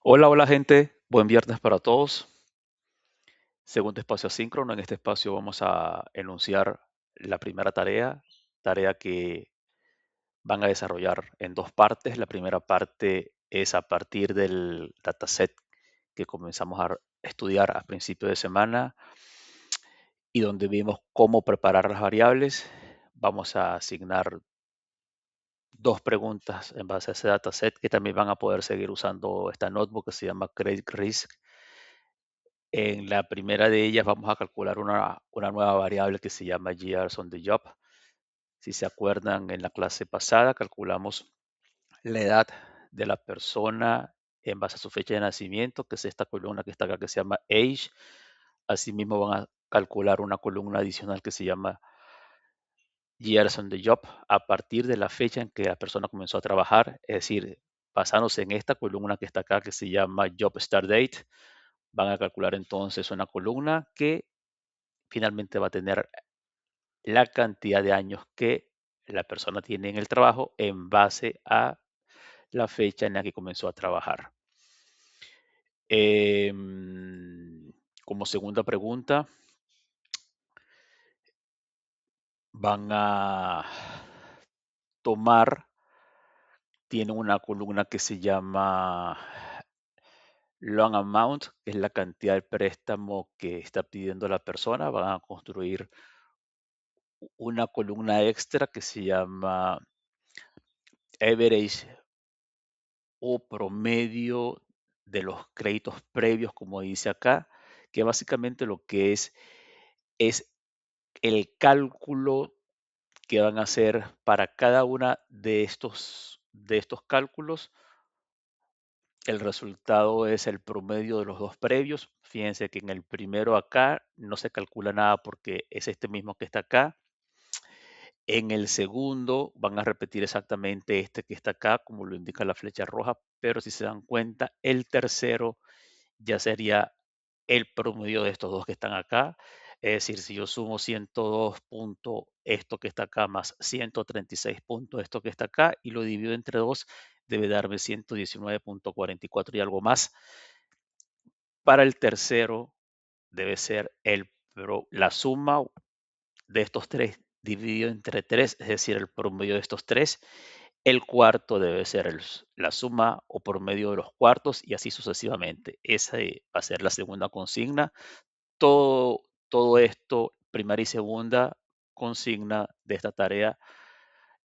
Hola, hola gente, buen viernes para todos. Segundo espacio asíncrono. En este espacio vamos a enunciar la primera tarea que van a desarrollar en dos partes. La primera parte es a partir del dataset que comenzamos a estudiar a principio de semana y donde vimos cómo preparar las variables. Vamos a asignar dos preguntas en base a ese dataset que también van a poder seguir usando esta notebook que se llama Credit Risk. En la primera de ellas vamos a calcular una nueva variable que se llama years on the job. Si se acuerdan, en la clase pasada calculamos la edad de la persona en base a su fecha de nacimiento, que es esta columna que está acá que se llama age. Asimismo van a calcular una columna adicional que se llama years on the job a partir de la fecha en que la persona comenzó a trabajar, es decir, basándose en esta columna que está acá que se llama job start date. Van a calcular entonces una columna que finalmente va a tener la cantidad de años que la persona tiene en el trabajo en base a la fecha en la que comenzó a trabajar. Em, Como segunda pregunta, van a tomar, tienen una columna que se llama loan amount, que es la cantidad de préstamo que está pidiendo la persona. Van a construir una columna extra que se llama average o promedio de los créditos previos, como dice acá, que básicamente lo que es el cálculo que van a hacer para cada una de estos cálculos. El resultado es el promedio de los dos previos. Fíjense que en el primero acá no se calcula nada porque es este mismo que está acá. En el segundo van a repetir exactamente este que está acá, como lo indica la flecha roja, pero si se dan cuenta, el tercero ya sería el promedio de estos dos que están acá. Es decir, si yo sumo 102 puntos, esto que está acá, más 136 puntos, esto que está acá, y lo divido entre dos, debe darme 119,44 y algo más. Para el tercero, debe ser la suma de estos tres dividido entre tres, es decir, el promedio de estos tres. El cuarto debe ser la suma o promedio de los cuartos y así sucesivamente. Esa va a ser la segunda consigna. Todo esto, primera y segunda consigna de esta tarea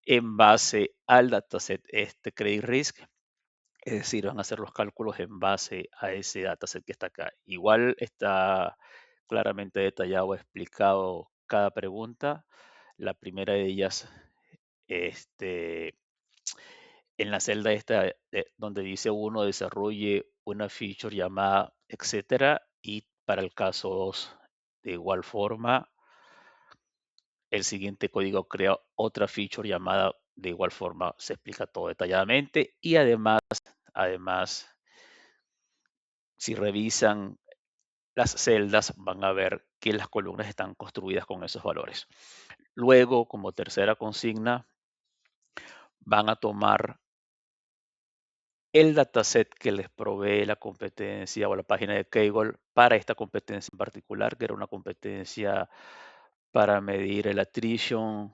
en base al dataset Credit Risk, es decir, van a hacer los cálculos en base a ese dataset que está acá. Igual está claramente detallado, explicado cada pregunta. La primera de ellas, este, en la celda esta donde dice uno desarrolle una feature llamada etcétera, y para el caso 2 de igual forma el siguiente código crea otra feature llamada de igual forma, se explica todo detalladamente. Y además, si revisan las celdas van a ver que las columnas están construidas con esos valores. Luego, como tercera consigna, van a tomar el dataset que les provee la competencia o la página de Kaggle para esta competencia en particular, que era una competencia para medir el attrition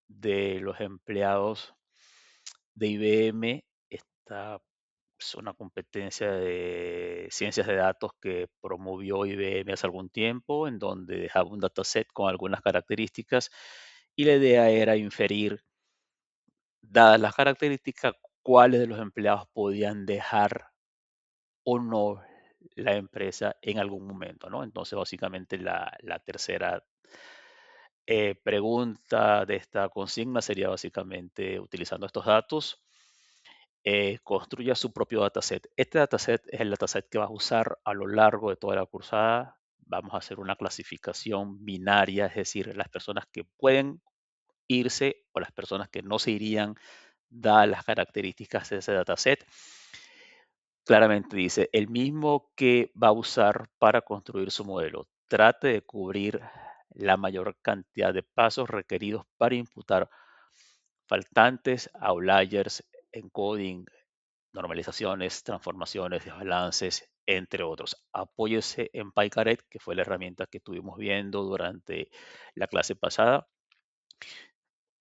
de los empleados de IBM. Esta es una competencia de ciencias de datos que promovió IBM hace algún tiempo, en donde dejaba un dataset con algunas características y la idea era inferir, dadas las características, cuáles de los empleados podían dejar o no la empresa en algún momento, ¿no? Entonces, básicamente la tercera pregunta de esta consigna sería básicamente utilizando estos datos, construya su propio dataset. Este dataset es el dataset que vas a usar a lo largo de toda la cursada. Vamos a hacer una clasificación binaria, es decir, las personas que pueden irse o las personas que no se irían, dadas las características de ese dataset. Claramente dice, el mismo que va a usar para construir su modelo. Trate de cubrir la mayor cantidad de pasos requeridos para imputar faltantes, outliers, encoding, normalizaciones, transformaciones, desbalances, entre otros. Apóyese en PyCaret, que fue la herramienta que estuvimos viendo durante la clase pasada,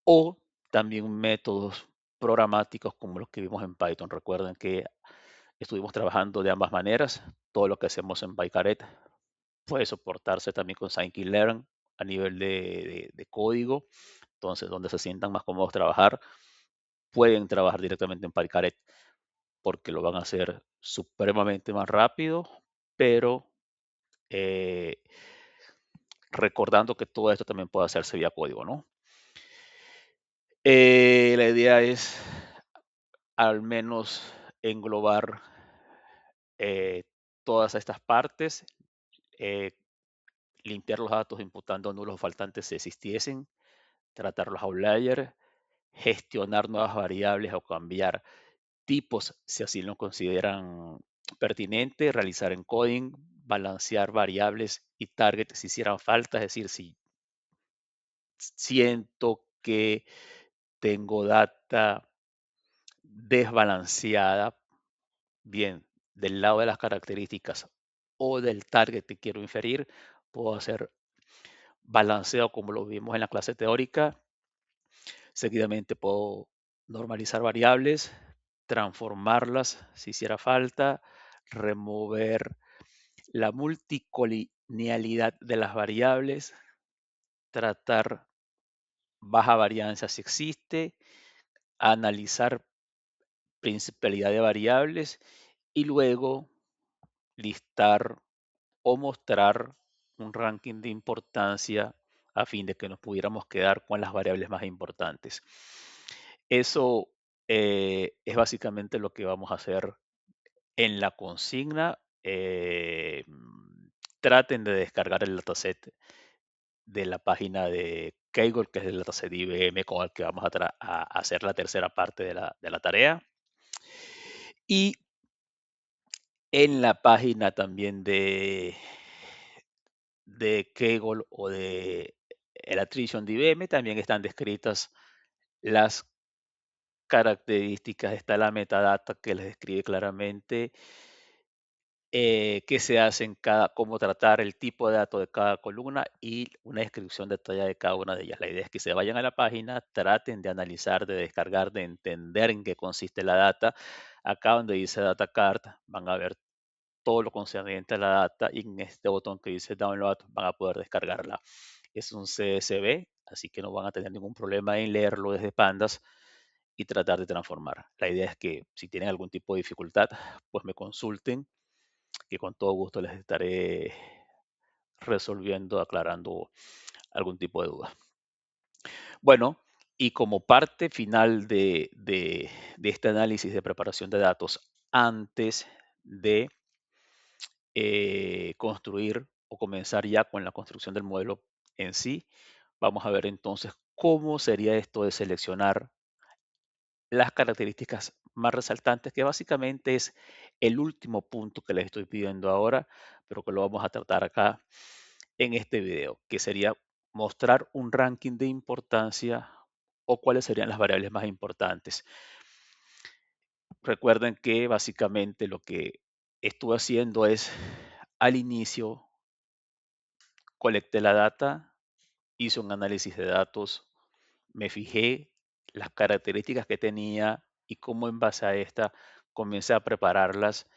o también métodos programáticos como los que vimos en Python. Recuerden que estuvimos trabajando de ambas maneras. Todo lo que hacemos en PyCaret puede soportarse también con Scikit-learn a nivel de código. Entonces, donde se sientan más cómodos trabajar, pueden trabajar directamente en PyCaret porque lo van a hacer supremamente más rápido, pero eh, recordando que todo esto también puede hacerse vía código, ¿no? La idea es al menos englobar eh, todas estas partes, eh, limpiar los datos imputando nulos o faltantes si existiesen, tratar los outliers, gestionar nuevas variables o cambiar tipos si así lo consideran pertinente, realizar encoding, balancear variables y targets si hicieran falta, es decir, si siento que tengo data desbalanceada, bien, del lado de las características o del target que quiero inferir, puedo hacer balanceo como lo vimos en la clase teórica. Seguidamente puedo normalizar variables, transformarlas si hiciera falta, remover la multicolinealidad de las variables, tratar baja varianza si existe, analizar principalidad de variables y luego listar o mostrar un ranking de importancia a fin de que nos pudiéramos quedar con las variables más importantes. Eso es básicamente lo que vamos a hacer en la consigna. Traten de descargar el dataset de la página de Kaggle, que es el dataset IBM con el que vamos a hacer la tercera parte de la tarea. Y en la página también de Kaggle o de el Attrition de IBM también están descritas las características, está la metadata que les describe claramente qué se hace en cada, cómo tratar el tipo de datos de cada columna y una descripción detallada de cada una de ellas. La idea es que se vayan a la página, traten de analizar, de descargar, de entender en qué consiste la data. Acá donde dice Data Card van a ver todo lo concerniente a la data y en este botón que dice Download van a poder descargarla. Es un CSV, así que no van a tener ningún problema en leerlo desde Pandas y tratar de transformar. La idea es que si tienen algún tipo de dificultad, pues me consulten, que con todo gusto les estaré resolviendo, aclarando algún tipo de duda. Bueno, y como parte final de este análisis de preparación de datos, antes de construir o comenzar ya con la construcción del modelo en sí, vamos a ver entonces cómo sería esto de seleccionar las características más resaltantes, que básicamente es el último punto que les estoy pidiendo ahora, pero que lo vamos a tratar acá en este video, que sería mostrar un ranking de importancia o cuáles serían las variables más importantes. Recuerden que básicamente lo que estuve haciendo es al inicio colecté la data, hice un análisis de datos, me fijé las características que tenía y cómo en base a esta comencé a prepararlas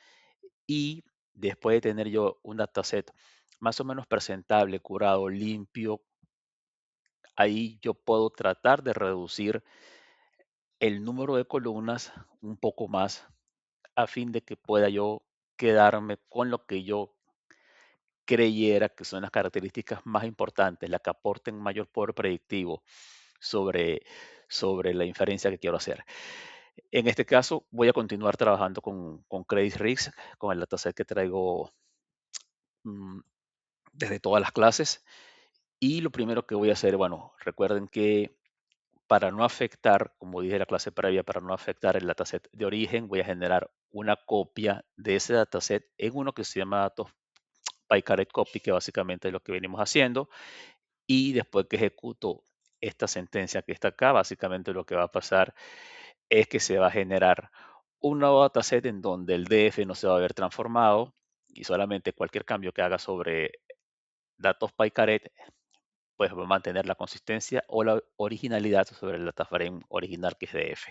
y después de tener yo un dataset más o menos presentable, curado, limpio, ahí yo puedo tratar de reducir el número de columnas un poco más a fin de que pueda yo quedarme con lo que yo creyera que son las características más importantes, las que aporten mayor poder predictivo sobre, sobre la inferencia que quiero hacer. En este caso, voy a continuar trabajando con Credit Risk, con el dataset que traigo mm, desde todas las clases. Y lo primero que voy a hacer, bueno, recuerden que para no afectar, como dije en la clase previa, para no afectar el dataset de origen, voy a generar una copia de ese dataset en uno que se llama datos PyCaret Copy, que básicamente es lo que venimos haciendo. Y después que ejecuto esta sentencia que está acá, básicamente lo que va a pasar es que se va a generar un nuevo dataset en donde el DF no se va a ver transformado y solamente cualquier cambio que haga sobre datos PyCaret pues va a mantener la consistencia o la originalidad sobre el dataframe original que es DF.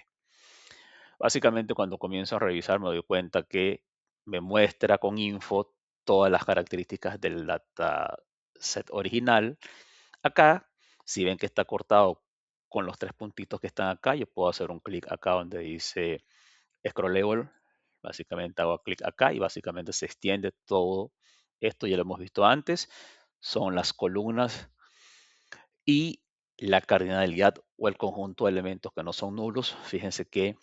Básicamente cuando comienzo a revisar me doy cuenta que me muestra con info todas las características del dataset original. Acá, si ven que está cortado con los tres puntitos que están acá, yo puedo hacer un clic acá donde dice scrollable. Básicamente hago clic acá y básicamente se extiende todo esto, ya lo hemos visto antes. Son las columnas y la cardinalidad o el conjunto de elementos que no son nulos. Fíjense que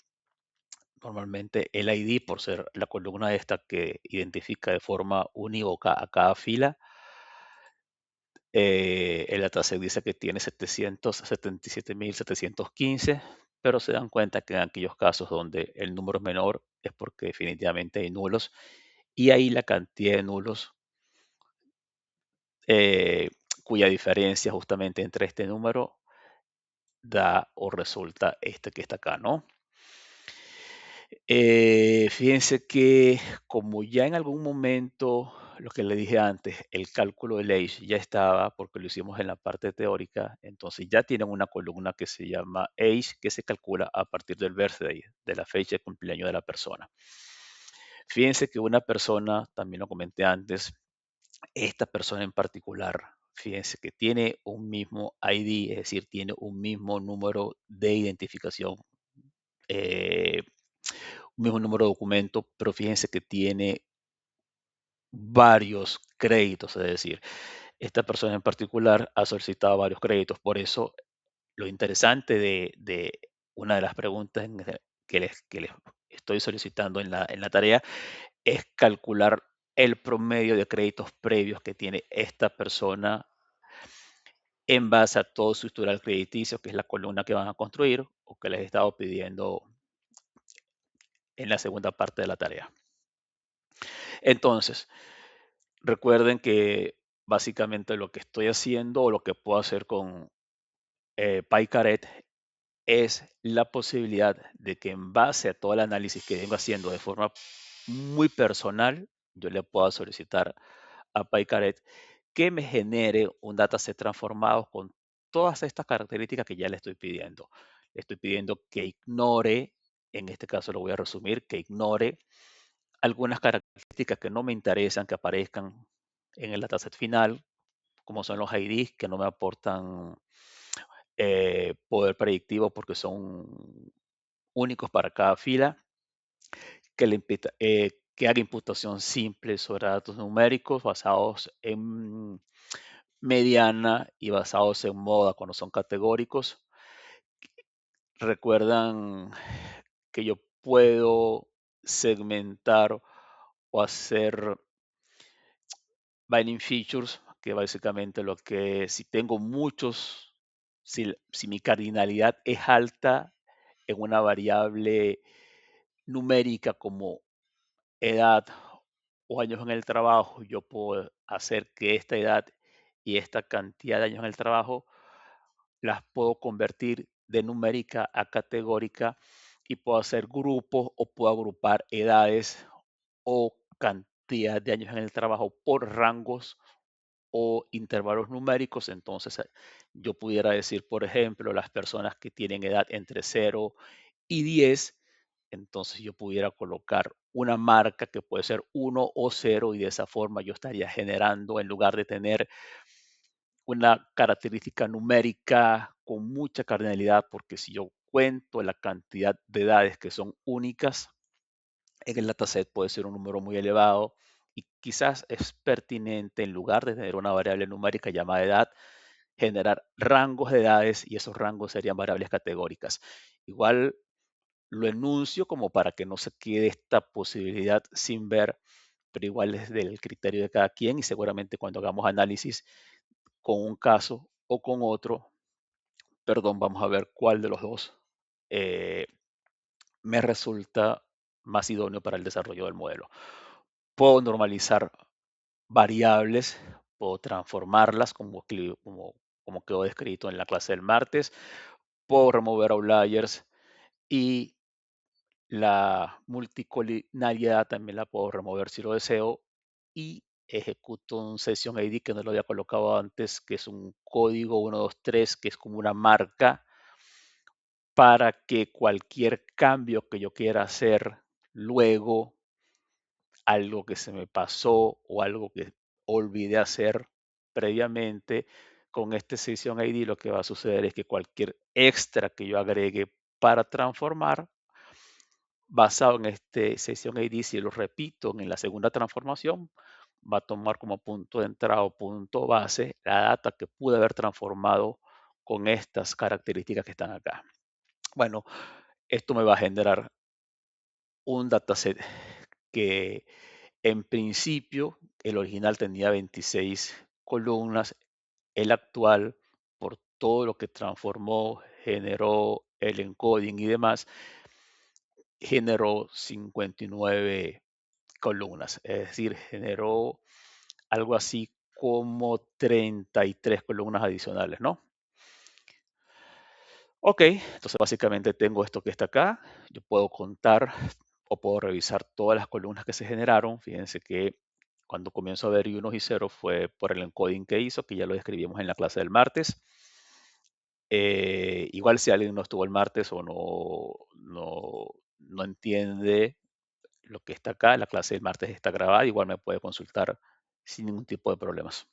normalmente el ID, por ser la columna esta que identifica de forma unívoca a cada fila, el dataset dice que tiene 777.715, pero se dan cuenta que en aquellos casos donde el número es menor es porque definitivamente hay nulos y ahí la cantidad de nulos eh, cuya diferencia justamente entre este número da o resulta este que está acá, ¿no? Fíjense que como ya en algún momento, lo que le dije antes, el cálculo del age ya estaba, porque lo hicimos en la parte teórica, entonces ya tienen una columna que se llama age, que se calcula a partir del birthday, de la fecha de cumpleaños de la persona. Fíjense que una persona, también lo comenté antes, esta persona en particular, fíjense que tiene un mismo ID, es decir, tiene un mismo número de identificación, eh, un mismo número de documento, pero fíjense que tiene varios créditos, es decir, esta persona en particular ha solicitado varios créditos. Por eso, lo interesante de una de las preguntas que les estoy solicitando en la tarea es calcular el promedio de créditos previos que tiene esta persona en base a todo su historial crediticio, que es la columna que van a construir o que les he estado pidiendo en la segunda parte de la tarea. Entonces, recuerden que básicamente lo que estoy haciendo o lo que puedo hacer con PyCaret es la posibilidad de que en base a todo el análisis que vengo haciendo de forma muy personal, yo le pueda solicitar a PyCaret que me genere un dataset transformado con todas estas características que ya le estoy pidiendo. Le estoy pidiendo que ignore, en este caso lo voy a resumir, que ignore algunas características que no me interesan que aparezcan en el dataset final, como son los IDs que no me aportan poder predictivo porque son únicos para cada fila, que haga imputación simple sobre datos numéricos basados en mediana y basados en moda cuando son categóricos. Recuerdan que yo puedo segmentar o hacer binding features, que básicamente lo que si tengo muchos, si mi cardinalidad es alta en una variable numérica como edad o años en el trabajo, yo puedo hacer que esta edad y esta cantidad de años en el trabajo las puedo convertir de numérica a categórica y puedo hacer grupos o puedo agrupar edades o cantidad de años en el trabajo por rangos o intervalos numéricos. Entonces, yo pudiera decir, por ejemplo, las personas que tienen edad entre 0 y 10, entonces yo pudiera colocar una marca que puede ser 1 o 0 y de esa forma yo estaría generando, en lugar de tener una característica numérica con mucha cardinalidad, porque si yo cuento la cantidad de edades que son únicas, en el dataset puede ser un número muy elevado y quizás es pertinente, en lugar de tener una variable numérica llamada edad, generar rangos de edades y esos rangos serían variables categóricas. Igual lo enuncio como para que no se quede esta posibilidad sin ver, pero igual es del criterio de cada quien y seguramente cuando hagamos análisis con un caso o con otro, perdón, vamos a ver cuál de los dos eh, me resulta más idóneo para el desarrollo del modelo. Puedo normalizar variables, puedo transformarlas como quedó descrito en la clase del martes, puedo remover outliers y La multicolinaridad también la puedo remover si lo deseo y ejecuto un Session ID que no lo había colocado antes, que es un código 123, que es como una marca para que cualquier cambio que yo quiera hacer luego, algo que se me pasó o algo que olvidé hacer previamente, con este Session ID lo que va a suceder es que cualquier extra que yo agregue para transformar, basado en este Session ID, si lo repito en la segunda transformación, va a tomar como punto de entrada o punto base la data que pude haber transformado con estas características que están acá. Bueno, esto me va a generar un dataset que en principio el original tenía 26 columnas, el actual, por todo lo que transformó, generó el encoding y demás, generó 59 columnas, es decir, generó algo así como 33 columnas adicionales, ¿no? Ok, entonces básicamente tengo esto que está acá. Yo puedo contar o puedo revisar todas las columnas que se generaron. Fíjense que cuando comienzo a ver y unos y ceros fue por el encoding que hizo, que ya lo describimos en la clase del martes. Igual si alguien no estuvo el martes o no entiende lo que está acá, la clase del martes está grabada, igual me puede consultar sin ningún tipo de problemas.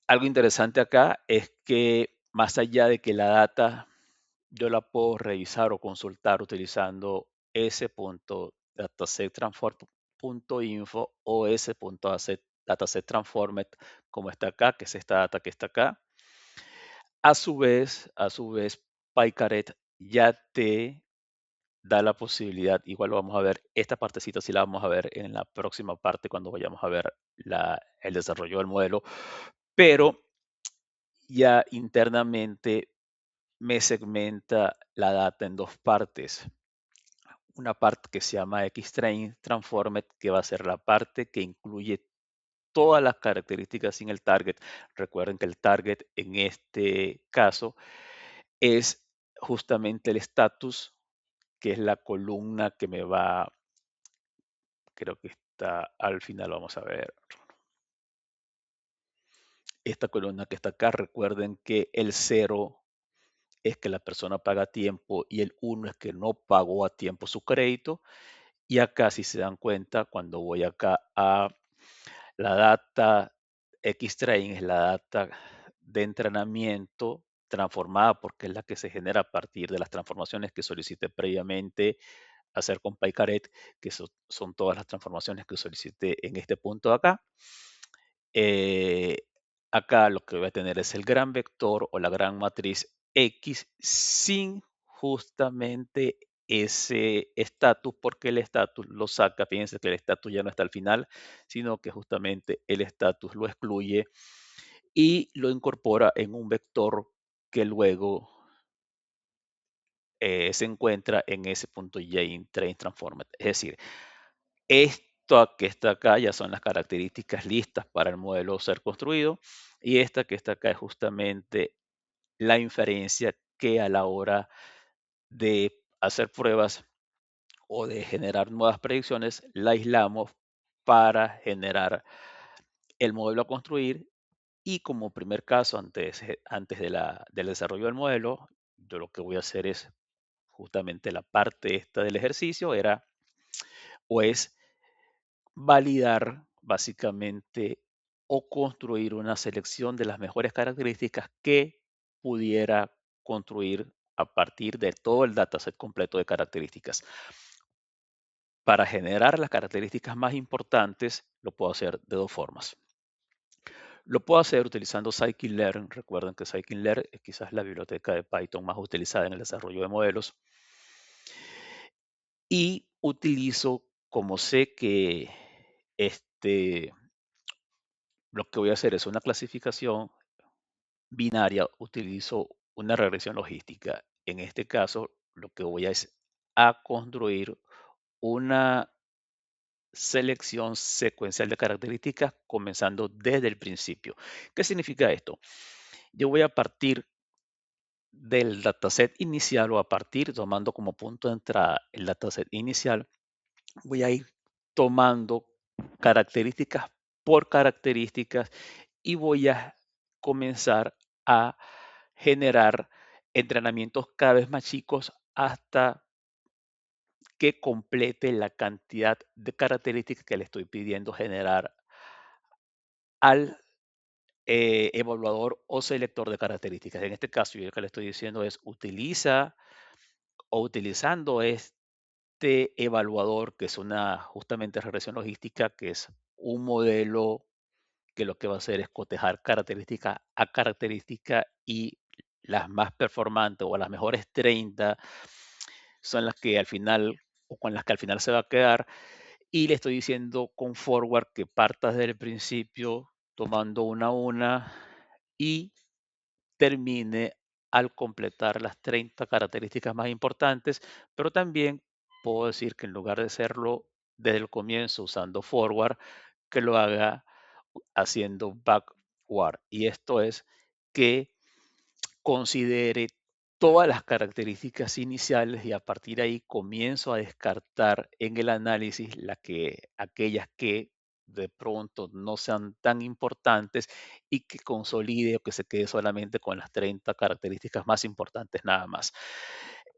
Algo interesante acá es que más allá de que la data yo la puedo revisar o consultar utilizando s.datasettransform.info o s.datasettransformed como está acá, que es esta data que está acá. A su vez, PyCaret ya te da la posibilidad, igual lo vamos a ver, esta partecita sí la vamos a ver en la próxima parte cuando vayamos a ver el desarrollo del modelo, pero ya internamente me segmenta la data en dos partes. Una parte que se llama XTrain Transformed, que va a ser la parte que incluye todas las características sin el target. Recuerden que el target en este caso es justamente el status, que es la columna que me va, creo que está al final, vamos a ver. Esta columna que está acá, recuerden que el 0 es que la persona paga a tiempo y el 1 es que no pagó a tiempo su crédito. Y acá, si se dan cuenta, cuando voy acá a la data Xtrain, es la data de entrenamiento transformada porque es la que se genera a partir de las transformaciones que solicité previamente hacer con PyCaret, que son todas las transformaciones que solicité en este punto de acá. Eh, Acá lo que voy a tener es el gran vector o la gran matriz X sin justamente ese estatus, porque el estatus lo saca. Fíjense que el estatus ya no está al final, sino que justamente el estatus lo excluye y lo incorpora en un vector que luego se encuentra en ese punto J train transformed. Es decir, esto que está acá ya son las características listas para el modelo ser construido y esta que está acá es justamente la inferencia que a la hora de hacer pruebas o de generar nuevas predicciones la aislamos para generar el modelo a construir y como primer caso antes del desarrollo del modelo, yo lo que voy a hacer es justamente la parte esta del ejercicio era o es validar básicamente o construir una selección de las mejores características que pudiera construir a partir de todo el dataset completo de características. Para generar las características más importantes, lo puedo hacer de dos formas. Lo puedo hacer utilizando scikit-learn. Recuerden que scikit-learn es quizás la biblioteca de Python más utilizada en el desarrollo de modelos. Y utilizo, como sé que lo que voy a hacer es una clasificación binaria, utilizo una regresión logística. En este caso, lo que voy a es a construir una selección secuencial de características comenzando desde el principio. ¿Qué significa esto? Yo voy a partir del dataset inicial o a partir, tomando como punto de entrada el dataset inicial, voy a ir tomando características por características y voy a comenzar a generar entrenamientos cada vez más chicos hasta que complete la cantidad de características que le estoy pidiendo generar al evaluador o selector de características. En este caso, yo lo que le estoy diciendo es utiliza o utilizando este evaluador, que es una justamente regresión logística, que es un modelo que lo que va a hacer es cotejar característica a característica y las más performantes o las mejores 30 son las que al final o con las que al final se va a quedar. Y le estoy diciendo con forward que partas desde el principio tomando una a una y termine al completar las 30 características más importantes, pero también puedo decir que en lugar de hacerlo desde el comienzo usando forward, que lo haga haciendo backward. Y esto es que considere todas las características iniciales y a partir de ahí comienzo a descartar en el análisis aquellas que de pronto no sean tan importantes y que consolide o que se quede solamente con las 30 características más importantes nada más.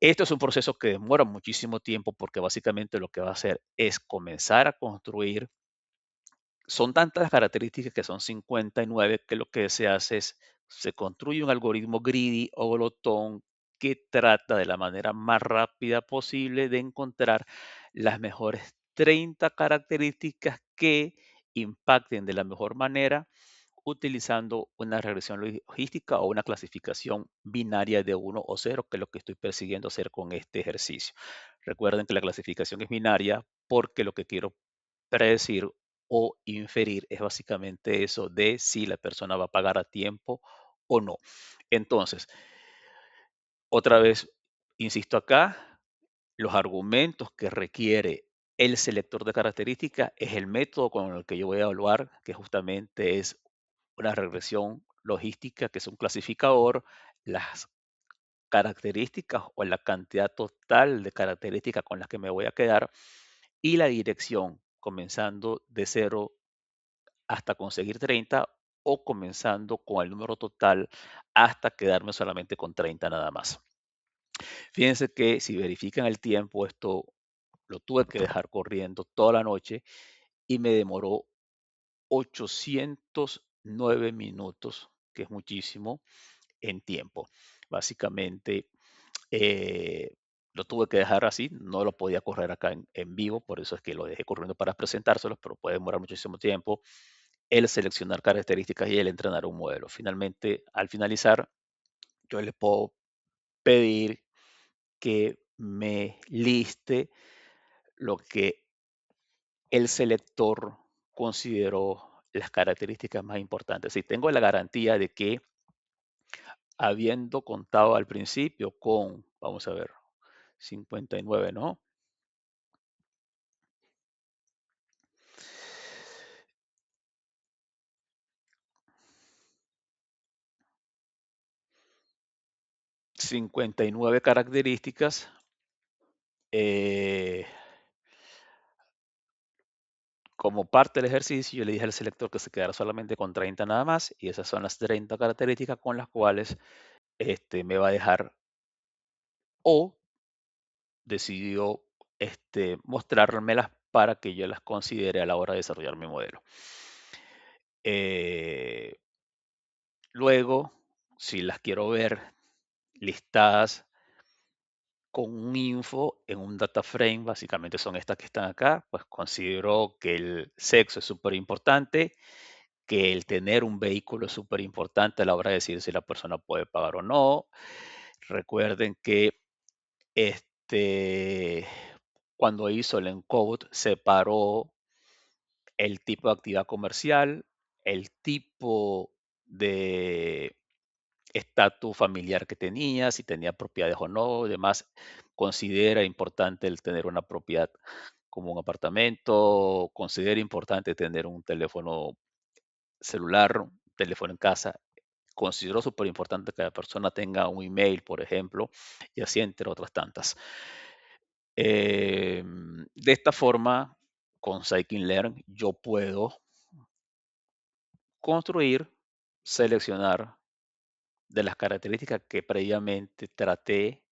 Esto es un proceso que demora muchísimo tiempo porque básicamente lo que va a hacer es comenzar a construir. Son tantas las características que son 59 que lo que se hace es, se construye un algoritmo greedy o glotón que trata de la manera más rápida posible de encontrar las mejores 30 características que impacten de la mejor manera utilizando una regresión logística o una clasificación binaria de uno o 0, que es lo que estoy persiguiendo hacer con este ejercicio. Recuerden que la clasificación es binaria porque lo que quiero predecir o inferir es básicamente eso de si la persona va a pagar a tiempo o no. Entonces, otra vez, insisto acá, los argumentos que requiere el selector de características es el método con el que yo voy a evaluar, que justamente es una regresión logística, que es un clasificador, las características o la cantidad total de características con las que me voy a quedar y la dirección, comenzando de 0 hasta conseguir 30 o comenzando con el número total hasta quedarme solamente con 30 nada más. Fíjense que si verifican el tiempo, esto lo tuve que dejar corriendo toda la noche y me demoró 809 minutos, que es muchísimo en tiempo. Básicamente, eh, lo tuve que dejar así, no lo podía correr acá en vivo, por eso es que lo dejé corriendo para presentárselos, pero puede demorar muchísimo tiempo el seleccionar características y el entrenar un modelo. Finalmente, al finalizar, yo les puedo pedir que me liste lo que el selector consideró las características más importantes. Si tengo la garantía de que habiendo contado al principio con, vamos a ver, 59, ¿no? 59 características. eh, Como parte del ejercicio, yo le dije al selector que se quedara solamente con 30 nada más, y esas son las 30 características con las cuales me va a dejar o decidió mostrármelas para que yo las considere a la hora de desarrollar mi modelo. Eh, Luego, si las quiero ver listadas con un info en un data frame, básicamente son estas que están acá, pues considero que el sexo es súper importante, que el tener un vehículo es súper importante a la hora de decir si la persona puede pagar o no. Recuerden que este, cuando hizo el encode, separó el tipo de actividad comercial, el tipo de estatus familiar que tenía, si tenía propiedades o no, demás. Considera importante el tener una propiedad como un apartamento, considera importante tener un teléfono celular, un teléfono en casa, considero súper importante que la persona tenga un email, por ejemplo, y así entre otras tantas. De esta forma, con Scikit-Learn, yo puedo construir, seleccionar de las características que previamente traté,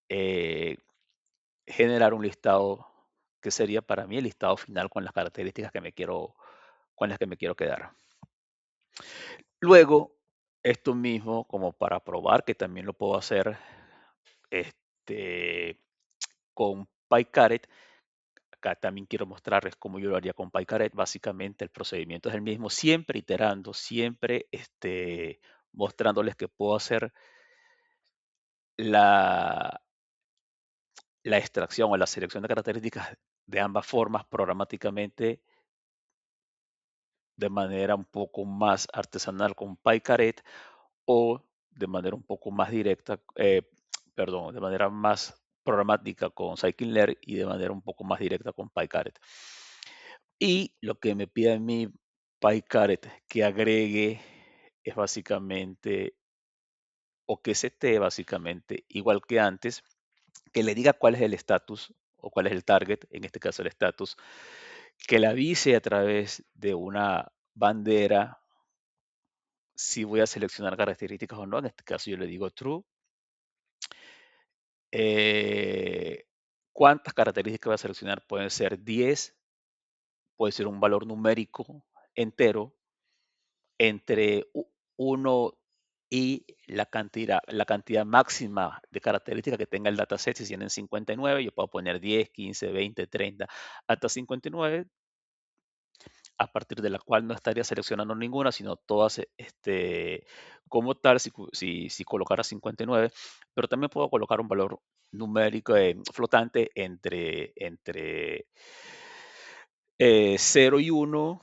eh, generar un listado que sería para mí el listado final con las características con las que me quiero quedar. Luego, esto mismo, como para probar que también lo puedo hacer este, con PyCaret, acá también quiero mostrarles cómo yo lo haría con PyCaret. Básicamente el procedimiento es el mismo, siempre iterando, siempre mostrándoles que puedo hacer la, la extracción o la selección de características de ambas formas programáticamente de manera un poco más artesanal con PyCaret o de manera un poco más directa, perdón, de manera más programática con Scikit-Learn y de manera un poco más directa con PyCaret. Y lo que me pide a mí PyCaret que agregue es básicamente, o que se esté básicamente igual que antes, que le diga cuál es el estatus o cuál es el target, en este caso el estatus, que le avise a través de una bandera si voy a seleccionar características o no. En este caso yo le digo true. Eh, ¿Cuántas características voy a seleccionar? Pueden ser 10, puede ser un valor numérico entero entre 1 y la cantidad máxima de características que tenga el dataset. Si tienen 59, yo puedo poner 10, 15, 20, 30, hasta 59, a partir de la cual no estaría seleccionando ninguna, sino todas como tal, si colocara 59, pero también puedo colocar un valor numérico flotante entre 0 y 1,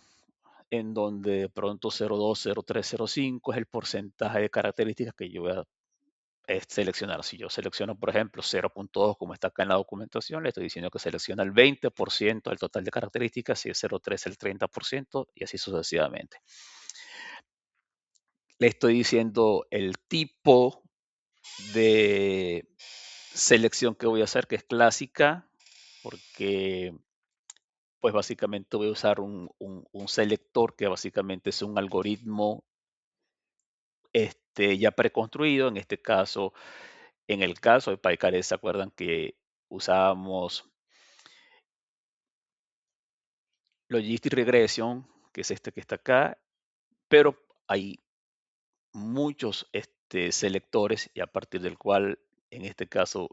en donde de pronto 0,2, 0,3, 0,5 es el porcentaje de características que yo voy a seleccionar. Si yo selecciono, por ejemplo, 0,2, como está acá en la documentación, le estoy diciendo que selecciona el 20% del total de características, si es 0,3 el 30% y así sucesivamente. Le estoy diciendo el tipo de selección que voy a hacer, que es clásica, porque pues básicamente voy a usar un selector que básicamente es un algoritmo ya preconstruido. En este caso, en el caso de PyCaret, ¿se acuerdan que usábamos Logistic Regression, que es este que está acá? Pero hay muchos selectores y a partir del cual, en este caso,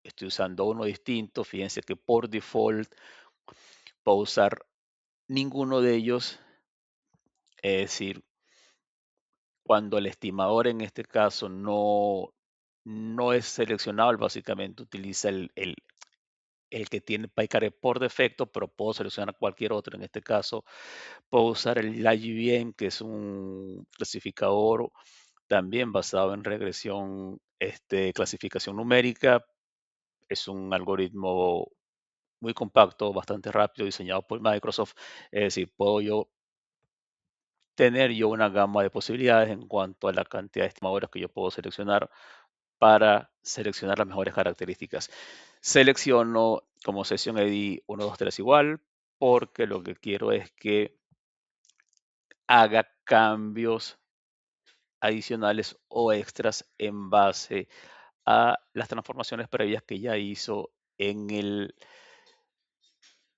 estoy usando uno distinto. Fíjense que por default puedo usar ninguno de ellos, es decir, cuando el estimador en este caso no es seleccionado, él básicamente utiliza el que tiene PyCaret por defecto, pero puedo seleccionar cualquier otro. En este caso, puedo usar el IGBM, que es un clasificador también basado en regresión, clasificación numérica. Es un algoritmo muy compacto, bastante rápido, diseñado por Microsoft. Es decir, puedo tener yo una gama de posibilidades en cuanto a la cantidad de estimadores que yo puedo seleccionar para seleccionar las mejores características. Selecciono como sesión ID 1, 2, 3 igual, porque lo que quiero es que haga cambios adicionales o extras en base a las transformaciones previas que ya hizo en el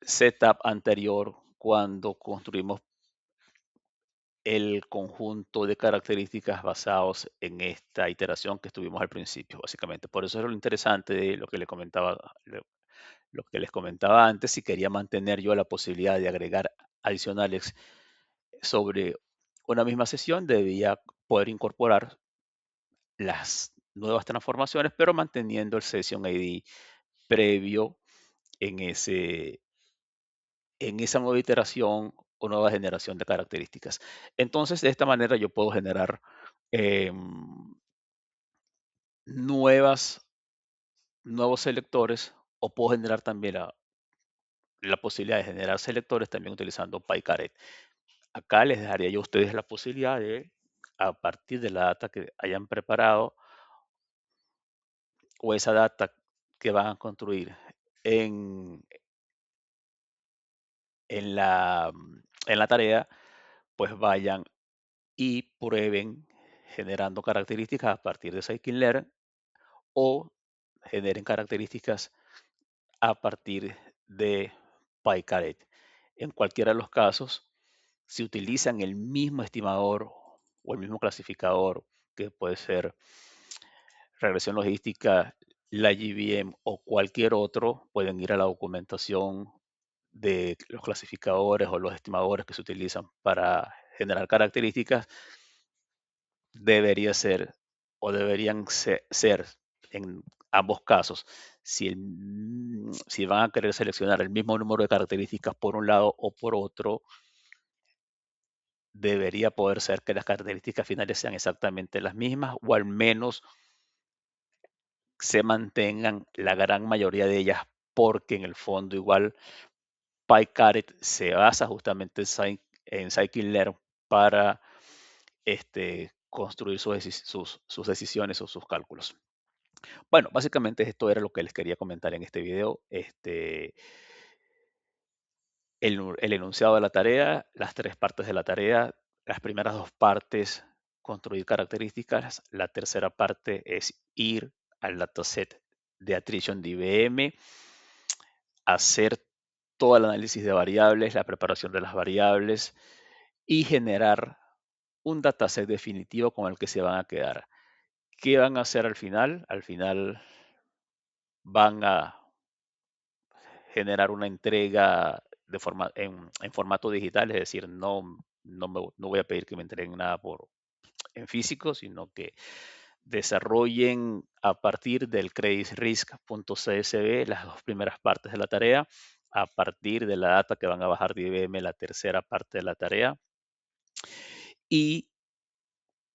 setup anterior cuando construimos el conjunto de características basados en esta iteración que estuvimos al principio, básicamente. Por eso es lo interesante de lo que lo que les comentaba antes. Si quería mantener yo la posibilidad de agregar adicionales sobre una misma sesión, debía poder incorporar las nuevas transformaciones, pero manteniendo el Session ID previo en esa nueva iteración o nueva generación de características. Entonces, de esta manera yo puedo generar em, nuevas, nuevos selectores, o puedo generar también la posibilidad de generar selectores también utilizando PyCaret. Acá les dejaría yo a ustedes la posibilidad de a partir de la data que hayan preparado o esa data que van a construir en, en la tarea, pues vayan y prueben generando características a partir de Scikit-Learn o generen características a partir de PyCaret. En cualquiera de los casos, si utilizan el mismo estimador o el mismo clasificador, que puede ser regresión logística, la GVM o cualquier otro, pueden ir a la documentación de los clasificadores o los estimadores que se utilizan para generar características. Debería ser o deberían ser en ambos casos, si van a querer seleccionar el mismo número de características por un lado o por otro, debería poder ser que las características finales sean exactamente las mismas o al menos se mantengan la gran mayoría de ellas, porque en el fondo igual PyCaret se basa justamente en Scikit-Learn para construir sus decisiones o sus cálculos. Bueno, básicamente esto era lo que les quería comentar en este video. El enunciado de la tarea, las tres partes de la tarea, las primeras dos partes, construir características, la tercera parte es ir al dataset de attrition de IBM, hacer todo el análisis de variables, la preparación de las variables y generar un dataset definitivo con el que se van a quedar. ¿Qué van a hacer al final? Al final van a generar una entrega en formato digital, es decir, no voy a pedir que me entreguen nada en físico, sino que desarrollen a partir del creditrisk.csv las dos primeras partes de la tarea, a partir de la data que van a bajar de IBM la tercera parte de la tarea y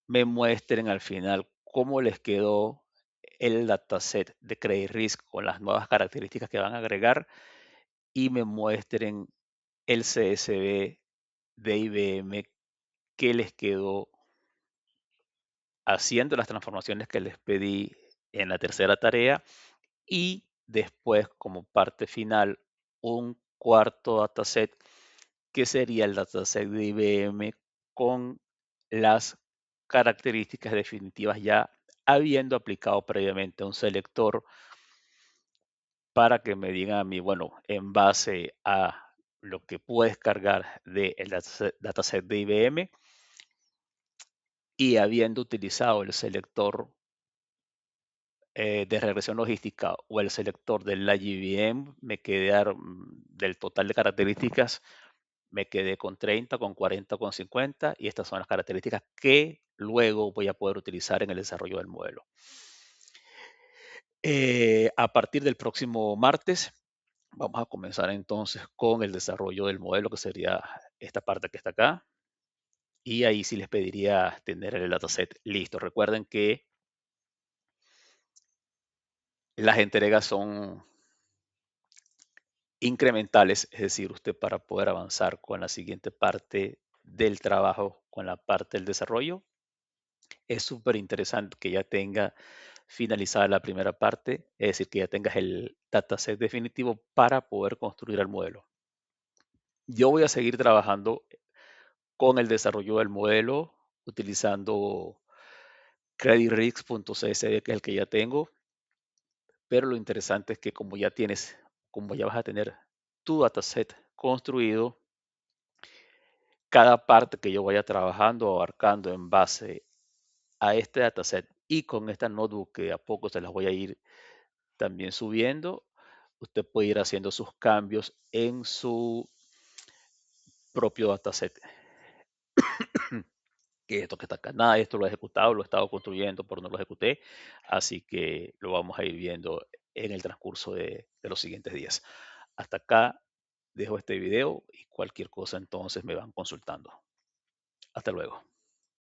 me muestren al final cómo les quedó el dataset de Credit Risk con las nuevas características que van a agregar y me muestren el CSV de IBM que les quedó haciendo las transformaciones que les pedí en la tercera tarea y después como parte final un cuarto dataset que sería el dataset de IBM con las características definitivas ya habiendo aplicado previamente un selector para que me digan a mí, bueno, en base a lo que puedes cargar del dataset de IBM y habiendo utilizado el selector de regresión logística o el selector de la GVM, del total de características, me quedé con 30, con 40, con 50 y estas son las características que luego voy a poder utilizar en el desarrollo del modelo. A partir del próximo martes vamos a comenzar entonces con el desarrollo del modelo, que sería esta parte que está acá. Y ahí sí les pediría tener el dataset listo. Recuerden que las entregas son incrementales, es decir, usted para poder avanzar con la siguiente parte del trabajo, con la parte del desarrollo, es súper interesante que ya tenga finalizada la primera parte, es decir, que ya tengas el dataset definitivo para poder construir el modelo. Yo voy a seguir trabajando con el desarrollo del modelo utilizando creditrix.csv, que es el que ya tengo, pero lo interesante es que como ya vas a tener tu dataset construido, cada parte que yo vaya trabajando o abarcando en base a este dataset y con esta notebook que a poco se las voy a ir también subiendo, usted puede ir haciendo sus cambios en su propio dataset. Que esto que está acá, nada, esto lo he ejecutado, lo he estado construyendo, pero no lo ejecuté, así que lo vamos a ir viendo en el transcurso de los siguientes días. Hasta acá dejo este video y cualquier cosa entonces me van consultando. Hasta luego.